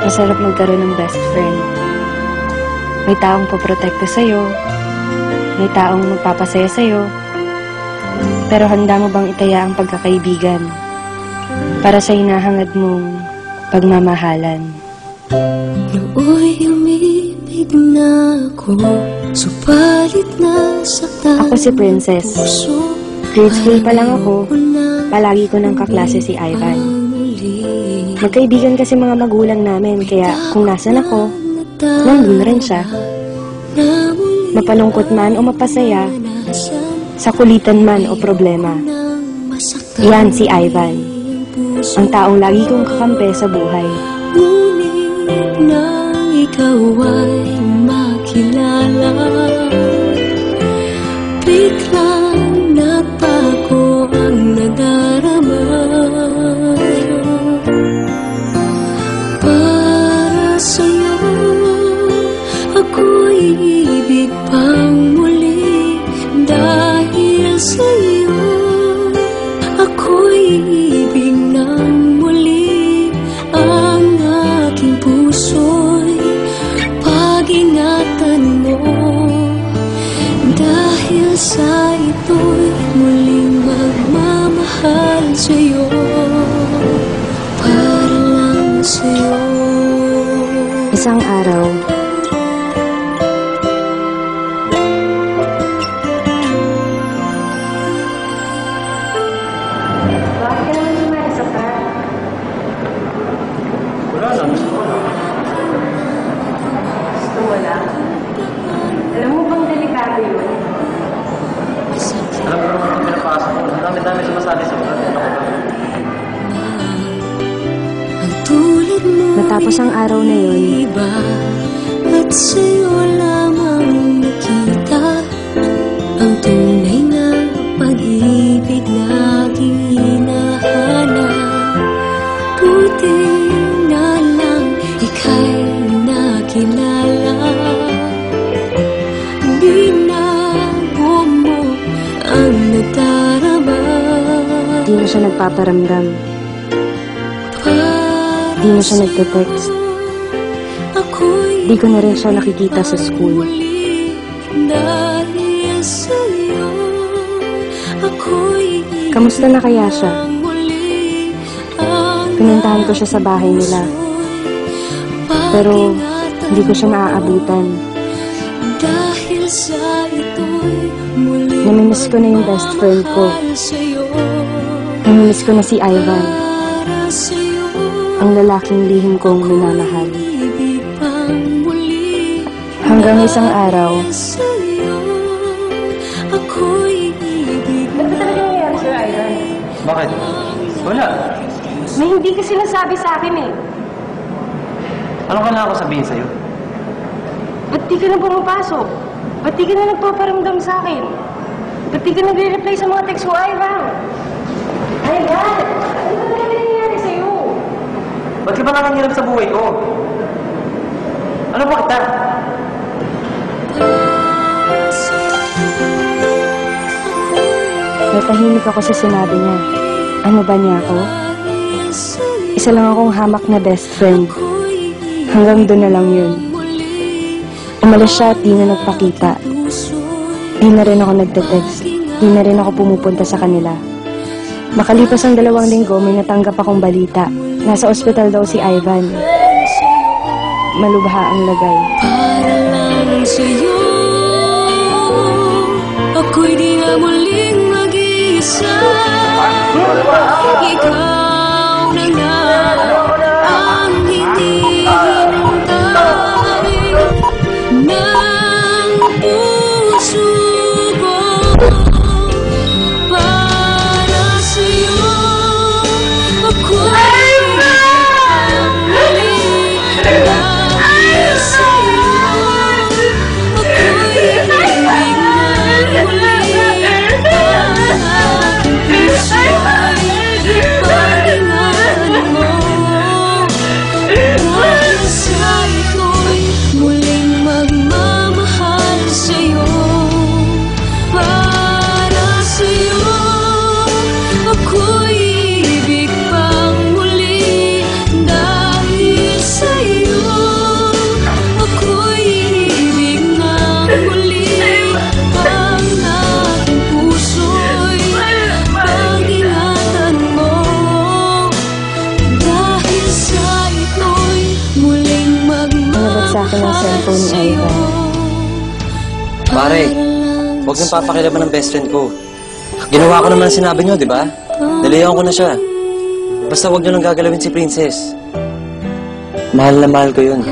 Masarap magkaroon ng best friend. May taong poprotekta sa'yo, may taong magpapasaya sa'yo, pero handa mo bang itaya ang pagkakaibigan para sa hinahangad mong pagmamahalan? Nooy umibig na ako, subalit nasaktan. Ako si Princess. Grade school pa lang ako, palagi ko ng kaklase si Ivan. Magkaibigan kasi mga magulang namin, kaya kung nasan ako, nandun rin siya. Mapalungkot man o mapasaya, sa kulitan man o problema. Yan si Ivan, ang taong lagi kong kakampi sa buhay. Ngunit nang ikaw ay makilala, biglang nagbago ang nadarama. Para sa'yo, ako'y ibig pang muli. Dahil sa'yo, ako'y ibig nang muli. Ang aking puso'y pag-ingatan mo. Dahil sa ito'y muling magmamahal sa'yo. Para lang sa'yo. Isang araw, bakit ka naman sumaisa pa? Wala lang, gusto ko lang. Gusto mo lang? Alam mo bang delikado yun? Alam mo naman kung pinapasok ko. Ang dami-dami sumasali sa mga. Ano ko ba? Ang tulad mo Matapos ang araw na yun, iba, at sa'yo lamang nakita ang tunay na pag-ibig na aking hinahanap. Buti na lang ika'y nakilala. Binago mo ang nadarama. di na siya nagpaparamdam. Di na siya nagte-text. Di ko na rin siya nakikita sa school. Kamusta na kaya siya? Pinuntahan ko siya sa bahay nila. Pero hindi ko siya naaabutan. Namimiss ko na yung best friend ko. Namimiss ko na si Ivan, ang lalaking lihim kong minamahal. Hanggang isang araw, Ano ba talaga nangyayari, Sir Ivan? Bakit? Wala. May hindi ka sinasabi sa akin eh. Ano ka na ako sabihin sa'yo? Ba't di ka na pumapasok? Ba't di ka na nagpaparamdam sa akin? Ba't di ka nagre-reply sa mga text mo, Ivan? Ivan! Ano ba talaga nangyayari sa'yo? Ba't ka ba nangangiram sa buhay ko? Ano ba kita? natahimik ako sa sinabi niya. Ano ba niya ako? Isa lang akong hamak na best friend. Hanggang doon na lang yun. Umalis siya at di na nagpakita. Di na rin ako nagte-text. Di na rin ako pumupunta sa kanila. Makalipas ang 2 linggo, may natanggap akong balita. Nasa ospital daw si Ivan. Malubha ang lagay. Para lang sa'yo, ako'y di na muling mag-iisa. Ikaw na nga ang hindi hinintay ng puso ko. Para sa'yo, ako'y sa akin ng cellphone ni Ivan. Pare, huwag nang papakilaban ng best friend ko. Ginawa ko naman ang sinabi niyo, di ba? Nalayan ko na siya. Basta huwag niyo nang gagalawin si Princess. Mahal na mahal ko yun.